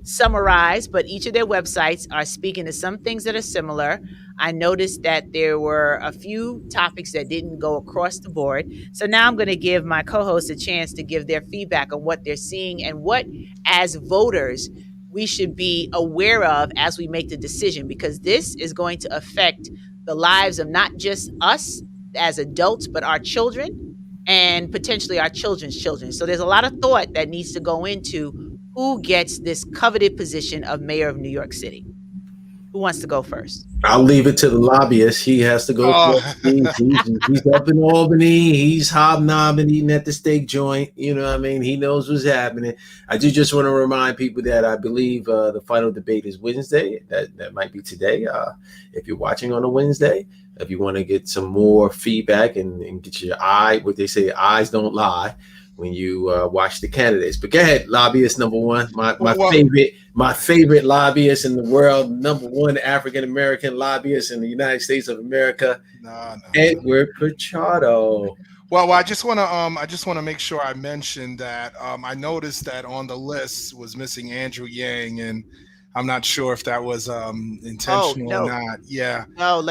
summarize, but each of their websites are speaking to some things that are similar. I noticed that there were a few topics that didn't go across the board. So now I'm going to give my co-hosts a chance to give their feedback on what they're seeing and what, as voters, we should be aware of as we make the decision, because this is going to affect the lives of not just us as adults, but our children and potentially our children's children. So there's a lot of thought that needs to go into who gets this coveted position of mayor of New York City. Who wants to go first? I'll leave it to the lobbyist. He has to go. He's up in Albany. He's hobnobbing, eating at the steak joint. You know what I mean? He knows what's happening. I do just want to remind people that I believe the final debate is Wednesday. That might be today. If you're watching on a Wednesday, if you want to get some more feedback and get your what they say, eyes don't lie when you watch the candidates. But go ahead, lobbyist number one, my favorite lobbyist in the world, number one African American lobbyist in the United States of America, Edward Pichardo. Well, I just want to make sure I mention that I noticed that on the list was missing Andrew Yang, and I'm not sure if that was intentional or not. Yeah. No,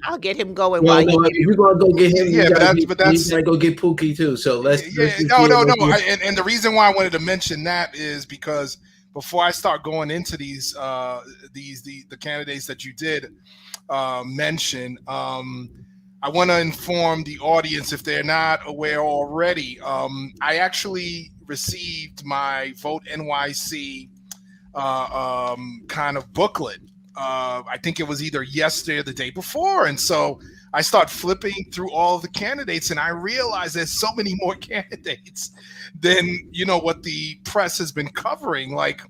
I'll get him going. Well, you're gonna go get him. Yeah, but that's gonna go get Pookie too. So let's no. And the reason why I wanted to mention that is because before I start going into the candidates that you did mention, I want to inform the audience, if they're not aware already, I actually received my Vote NYC kind of booklet. I think it was either yesterday or the day before. And so I start flipping through all of the candidates, and I realize there's so many more candidates than, what the press has been covering. Like,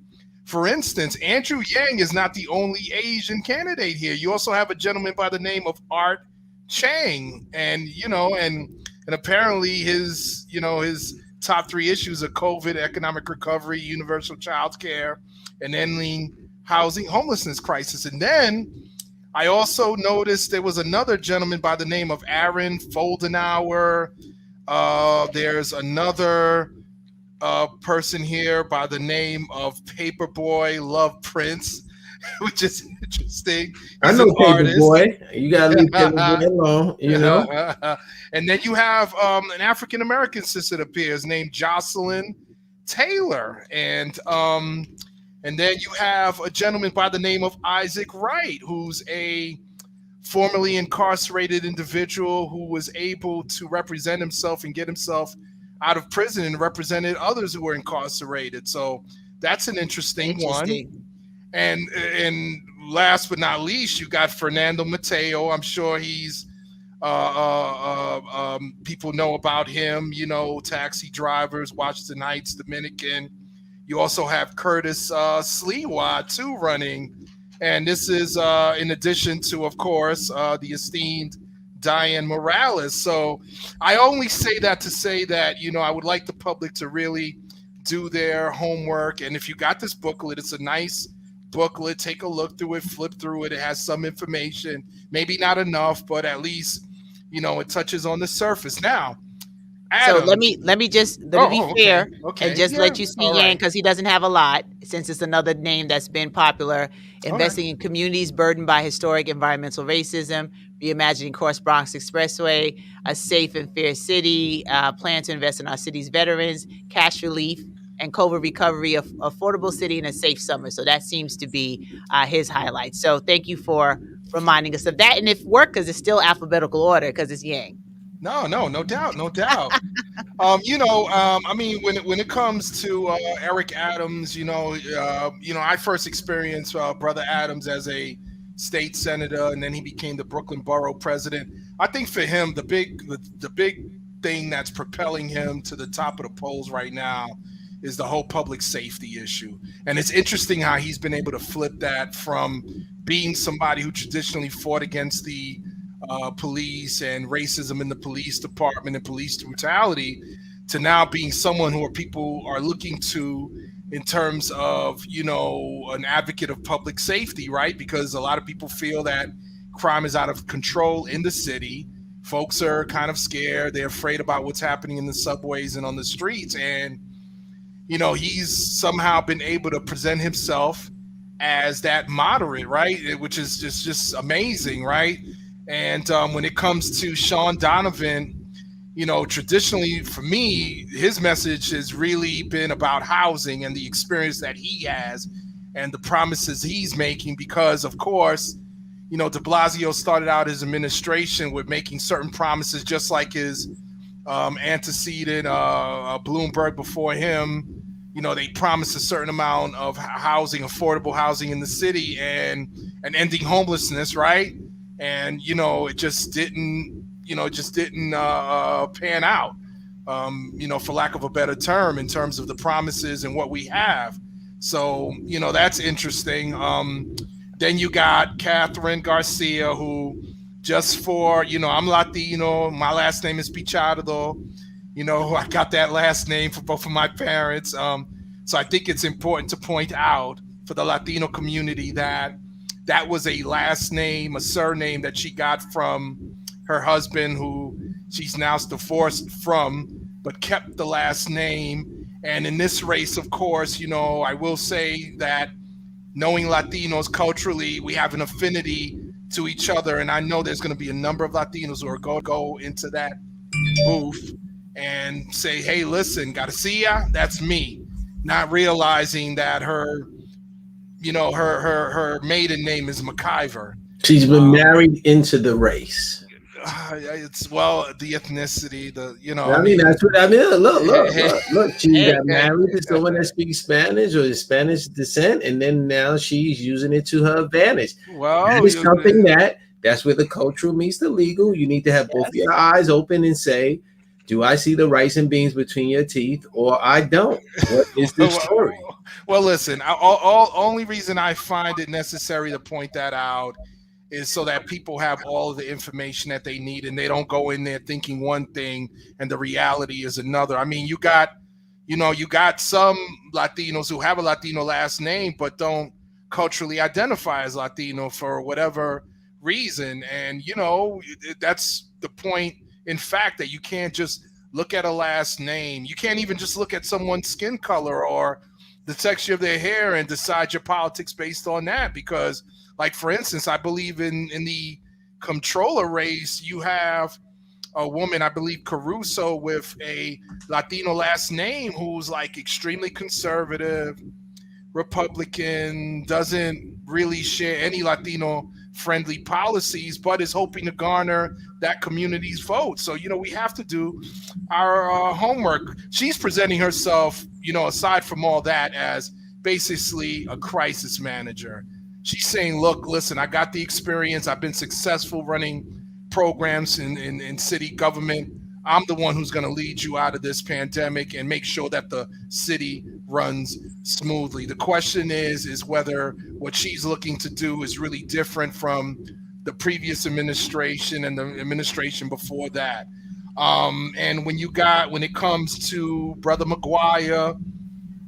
for instance, Andrew Yang is not the only Asian candidate here. You also have a gentleman by the name of Art Chang, and apparently his top 3 issues are COVID, economic recovery, universal child care, and ending homelessness crisis. And then I also noticed there was another gentleman by the name of Aaron Foldenauer. There's another person here by the name of Paperboy Love Prince, which is interesting. I know Paperboy. You gotta leave Paperboy alone, And then you have an African American sister that appears named Jocelyn Taylor, and then you have a gentleman by the name of Isaac Wright, who's a formerly incarcerated individual who was able to represent himself and get himself out of prison and represented others who were incarcerated. So that's an interesting one. And last but not least, you got Fernando Mateo. I'm sure he's people know about him, Taxi Drivers, Watch the Nights, Dominican. You also have Curtis Sliwa too running. And this is in addition to, of course, the esteemed Diane Morales. So I only say that to say that, I would like the public to really do their homework. And if you got this booklet, it's a nice booklet. Take a look through it, flip through it. It has some information, maybe not enough, but at least, it touches on the surface. Now, Adam, so let me be fair and just let you see Yang, because he doesn't have a lot, since it's another name that's been popular. Investing in communities burdened by historic environmental racism, reimagining Cross Bronx Expressway, a safe and fair city, plan to invest in our city's veterans, cash relief, and COVID recovery, affordable city, and a safe summer. So that seems to be his highlight. So thank you for reminding us of that. And if work, because it's still alphabetical order, because it's Yang. No doubt. I mean, when it comes to Eric Adams, I first experienced Brother Adams as a state senator, and then he became the Brooklyn Borough president. I think for him, the big thing that's propelling him to the top of the polls right now is the whole public safety issue. And it's interesting how he's been able to flip that from being somebody who traditionally fought against the police and racism in the police department and police brutality to now being someone who people are looking to in terms of, an advocate of public safety, right? Because a lot of people feel that crime is out of control in the city. Folks are kind of scared. They're afraid about what's happening in the subways and on the streets. And, he's somehow been able to present himself as that moderate, right? Which is just amazing, right? And when it comes to Sean Donovan, traditionally for me, his message has really been about housing and the experience that he has and the promises he's making, because, of course, de Blasio started out his administration with making certain promises, just like his antecedent Bloomberg before him. They promised a certain amount of housing, affordable housing in the city, and ending homelessness, right? And it just didn't pan out, for lack of a better term, in terms of the promises and what we have. So that's interesting. Then you got Catherine Garcia, who just for I'm Latino, my last name is Pichardo. I got that last name for both of my parents. So I think it's important to point out for the Latino community that was a last name, a surname that she got from her husband, who she's now divorced from, but kept the last name. And in this race, of course, I will say that knowing Latinos culturally, we have an affinity to each other. And I know there's going to be a number of Latinos who are going to go into that booth and say, hey, listen, Garcia, that's me. Not realizing that her maiden name is McIver. She's been married into the race. It's the ethnicity, I mean, that's what I mean. Look. She Hey, got married to someone that speaks Spanish or is Spanish descent, and then now she's using it to her advantage. That well, is something that's where the cultural meets the legal. You need to have both of yes. your eyes open and say, do I see the rice and beans between your teeth, or I don't? What is the story? well, listen. Only reason I find it necessary to point that out is so that people have all of the information that they need, and they don't go in there thinking one thing and the reality is another. I mean, you got some Latinos who have a Latino last name but don't culturally identify as Latino for whatever reason, and that's the point. In fact, that you can't just look at a last name. You can't even just look at someone's skin color or the texture of their hair and decide your politics based on that. Because, like, for instance, I believe in the comptroller race, you have a woman, I believe Caruso, with a Latino last name who's like extremely conservative, Republican, doesn't really share any Latino friendly policies, but is hoping to garner that community's vote. So, we have to do our homework. She's presenting herself, aside from all that, as basically a crisis manager. She's saying, look, listen, I got the experience. I've been successful running programs in city government. I'm the one who's going to lead you out of this pandemic and make sure that the city runs smoothly. The question is whether what she's looking to do is really different from the previous administration and the administration before that. And when it comes to Brother McGuire,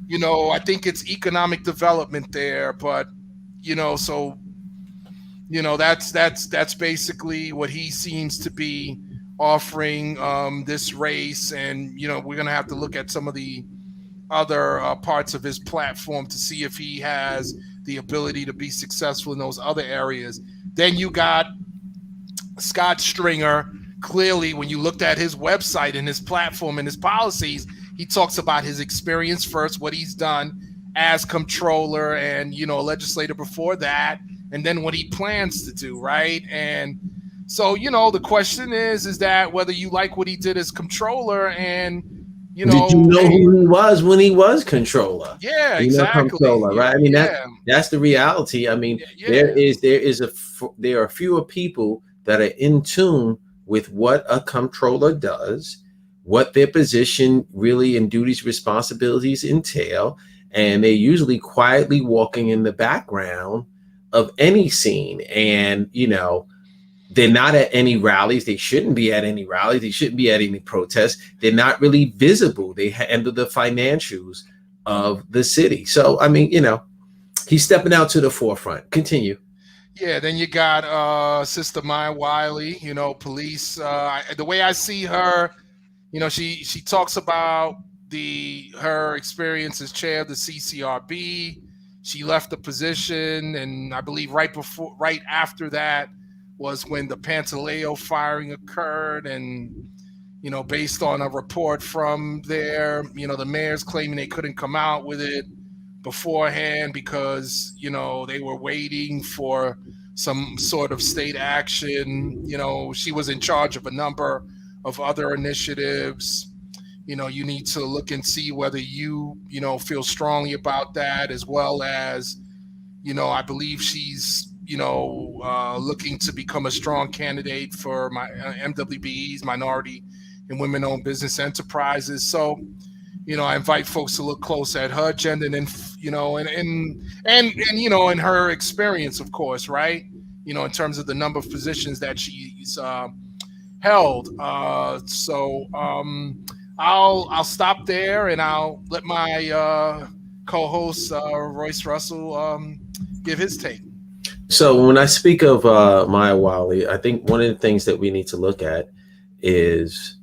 I think it's economic development there, but that's basically what he seems to be offering this race. And we're gonna have to look at some of the other parts of his platform to see if he has the ability to be successful in those other areas. Then you got Scott Stringer. Clearly, when you looked at his website and his platform and his policies, he talks about his experience first, what he's done as comptroller and a legislator before that, and then what he plans to do, right? And so, the question is that whether you like what he did as comptroller, and did you know who he was when he was controller? Yeah, exactly. Comptroller, right? I mean, that's the reality. I mean, there are fewer people that are in tune with what a comptroller does, what their position really and duties, responsibilities entail, and they're usually quietly walking in the background of any scene. And they're not at any rallies. They shouldn't be at any rallies. They shouldn't be at any protests. They're not really visible. They handle the financials of the city. So, I mean, he's stepping out to the forefront. Continue. Yeah, then you got Sister Maya Wiley, police. The way I see her, she talks about her experience as chair of the CCRB. She left the position, and I believe right after that was when the Pantaleo firing occurred. And, based on a report from there, the mayor's claiming they couldn't come out with it beforehand because, they were waiting for some sort of state action. She was in charge of a number of other initiatives. You need to look and see whether you feel strongly about that, as well as, I believe she's, looking to become a strong candidate for my MWBE's Minority and Women-Owned Business Enterprises. So, I invite folks to look close at her agenda, and then, and her experience, of course, right? In terms of the number of positions that she's held. So I'll stop there, and I'll let my co-host Royce Russell give his take. So when I speak of Maya Wiley, I think one of the things that we need to look at is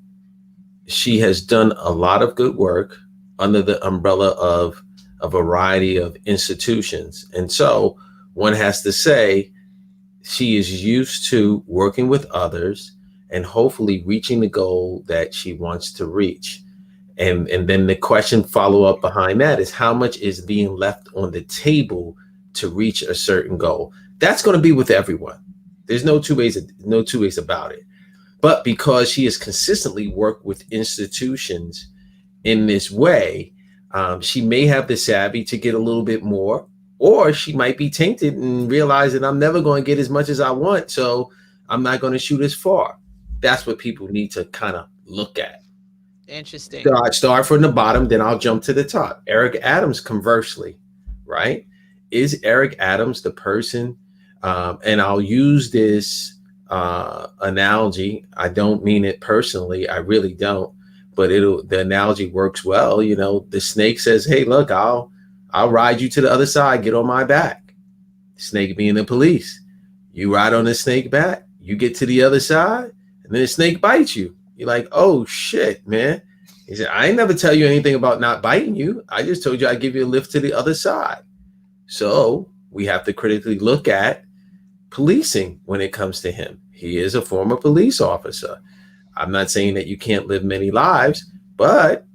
she has done a lot of good work under the umbrella of a variety of institutions. And so one has to say she is used to working with others and hopefully reaching the goal that she wants to reach. And then the question follow up behind that is how much is being left on the table to reach a certain goal. That's going to be with everyone. There's no two ways about it. But because she has consistently worked with institutions in this way, she may have the savvy to get a little bit more, or she might be tainted and realize that I'm never going to get as much as I want, so I'm not going to shoot as far. That's what people need to kind of look at. Interesting. So I start from the bottom, then I'll jump to the top. Eric Adams, conversely, right? Is Eric Adams the person? And I'll use this analogy. I don't mean it personally. I really don't. But the analogy works well. You know, the snake says, "Hey, look, I'll ride you to the other side. Get on my back." Snake being the police. You ride on the snake back. You get to the other side, and then the snake bites you. You're like, "Oh shit, man." He said, "I ain't never tell you anything about not biting you. I just told you I'd give you a lift to the other side." So we have to critically look at policing when it comes to him. He is a former police officer. I'm not saying that you can't live many lives, but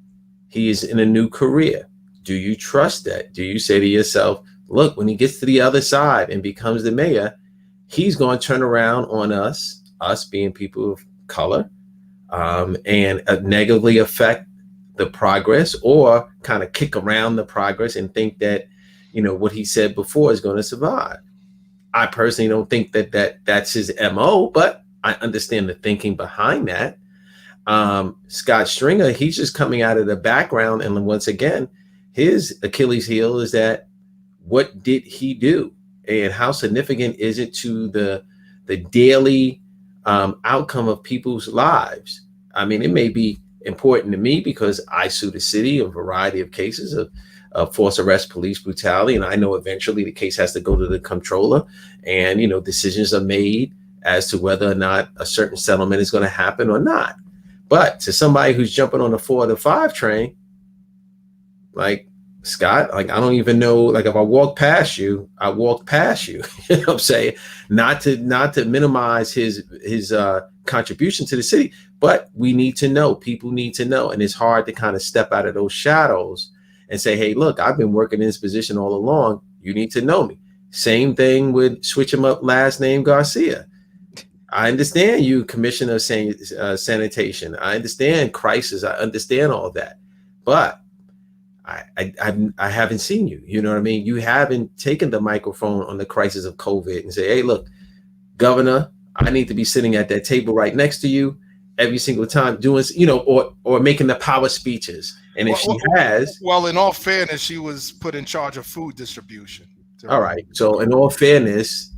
he is in a new career. Do you trust that? Do you say to yourself, look, when he gets to the other side and becomes the mayor, he's going to turn around on us being people of color, and negatively affect the progress, or kind of kick around the progress and think that, you know, what he said before is going to survive. I personally don't think that's his MO, but I understand the thinking behind that. Scott Stringer, he's just coming out of the background, and once again, his Achilles heel is that what did he do, and how significant is it to the daily outcome of people's lives? I mean, it may be important to me because I sue the city in a variety of cases of false arrest, police brutality, and I know eventually the case has to go to the comptroller, and you know, decisions are made as to whether or not a certain settlement is going to happen or not. But to somebody who's jumping on the 4 or the 5 train, like Scott, like I don't even know, like if I walk past you, I walk past you. You know what I'm saying? Not to minimize his contribution to the city, but we need to know. People need to know, and it's hard to kind of step out of those shadows and say, hey, look, I've been working in this position all along. You need to know me. Same thing with switch him up last name Garcia. I understand you, Commissioner of Sanitation. I understand crisis. I understand all that, but I haven't seen you. You know what I mean? You haven't taken the microphone on the crisis of COVID and say, hey, look, Governor, I need to be sitting at that table right next to you every single time doing, you know, or making the power speeches. And if she has, well, in all fairness, she was put in charge of food distribution. All right. So in all fairness,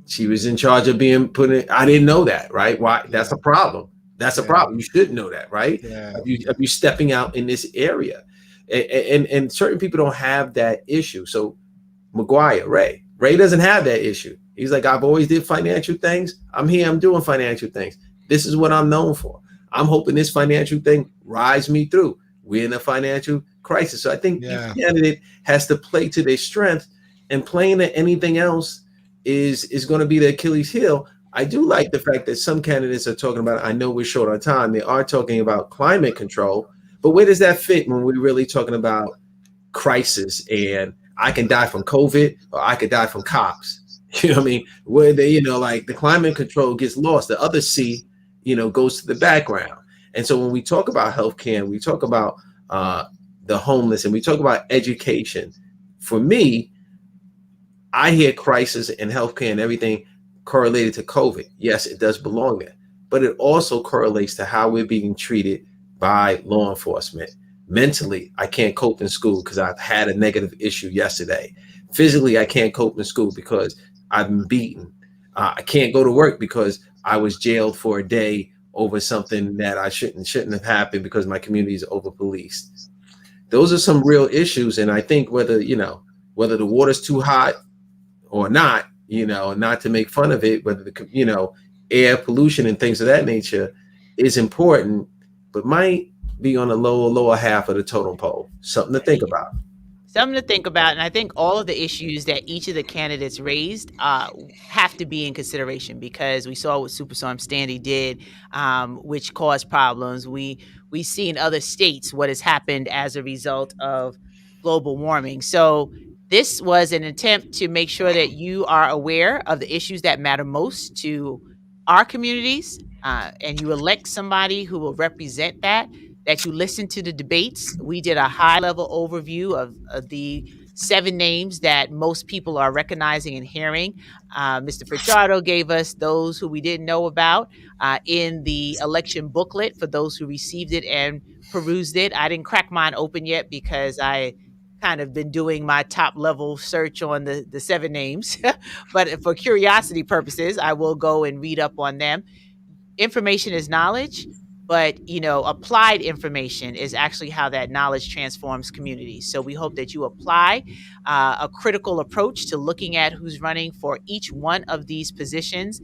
she was in charge of being put in. I didn't know that, right? Why? That's a problem. That's a problem. You should know that, right? Yeah. Of you stepping out in this area. And certain people don't have that issue. So Ray doesn't have that issue. He's like, I've always did financial things. I'm here. I'm doing financial things. This is what I'm known for. I'm hoping this financial thing rides me through. We're in a financial crisis. So I think each candidate has to play to their strength, and playing at anything else is going to be the Achilles heel. I do like the fact that some candidates are talking about, I know we're short on time, they are talking about climate control, but where does that fit when we're really talking about crisis and I can die from COVID or I could die from cops? You know what I mean? Where they, you know, like the climate control gets lost. The other C, you know, goes to the background. And so when we talk about healthcare, and we talk about the homeless, and we talk about education, for me, I hear crisis and healthcare and everything correlated to COVID. Yes, it does belong there, but it also correlates to how we're being treated by law enforcement. Mentally, I can't cope in school because I've had a negative issue yesterday. Physically, I can't cope in school because I've been beaten. I can't go to work because I was jailed for a day over something that I shouldn't have happened because my community is over policed. Those are some real issues, and I think whether the water's too hot or not, you know, not to make fun of it, whether the, you know, air pollution and things of that nature is important, but might be on the lower half of the totem pole. Something to think about. Something to think about, and I think all of the issues that each of the candidates raised have to be in consideration, because we saw what Superstorm Sandy did, which caused problems. We see in other states what has happened as a result of global warming. So this was an attempt to make sure that you are aware of the issues that matter most to our communities, and you elect somebody who will represent that you listen to the debates. We did a high level overview of the 7 names that most people are recognizing and hearing. Mr. Pichardo gave us those who we didn't know about in the election booklet for those who received it and perused it. I didn't crack mine open yet because I kind of been doing my top level search on the 7 names. But for curiosity purposes, I will go and read up on them. Information is knowledge, but applied information is actually how that knowledge transforms communities. So we hope that you apply a critical approach to looking at who's running for each one of these positions.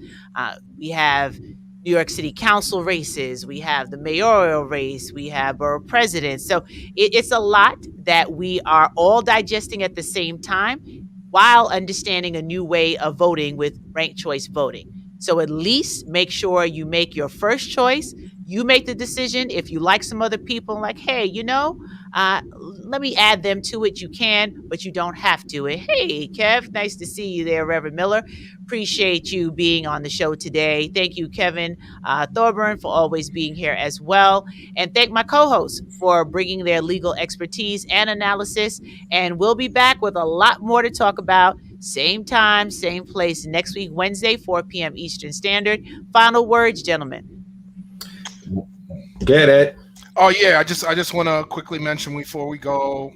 We have New York City Council races, we have the mayoral race, we have borough presidents. So it's a lot that we are all digesting at the same time while understanding a new way of voting with ranked choice voting. So at least make sure you make your first choice. You make the decision. If you like some other people, like, hey, let me add them to it. You can, but you don't have to. And hey, Kev, nice to see you there, Reverend Miller. Appreciate you being on the show today. Thank you, Kevin Thorburn, for always being here as well. And thank my co-hosts for bringing their legal expertise and analysis. And we'll be back with a lot more to talk about. Same time, same place next week, Wednesday, 4 p.m. Eastern Standard. Final words, gentlemen. Get it. Oh yeah, I just want to quickly mention before we go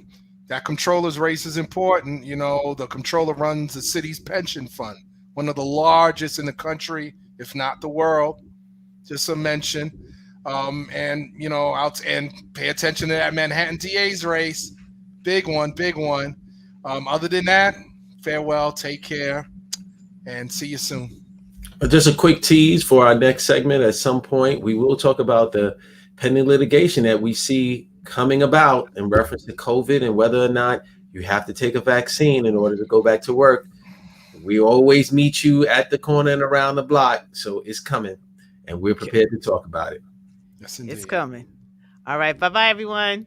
that controller's race is important. The controller runs the city's pension fund, one of the largest in the country, if not the world. Just a mention. And pay attention to that Manhattan DA's race. Big one. Other than that, farewell, take care, and see you soon. Just a quick tease for our next segment. At some point, we will talk about the pending litigation that we see coming about in reference to COVID and whether or not you have to take a vaccine in order to go back to work. We always meet you at the corner and around the block, so it's coming, and we're prepared to talk about it. Yes, indeed. It's coming. All right. Bye-bye, everyone.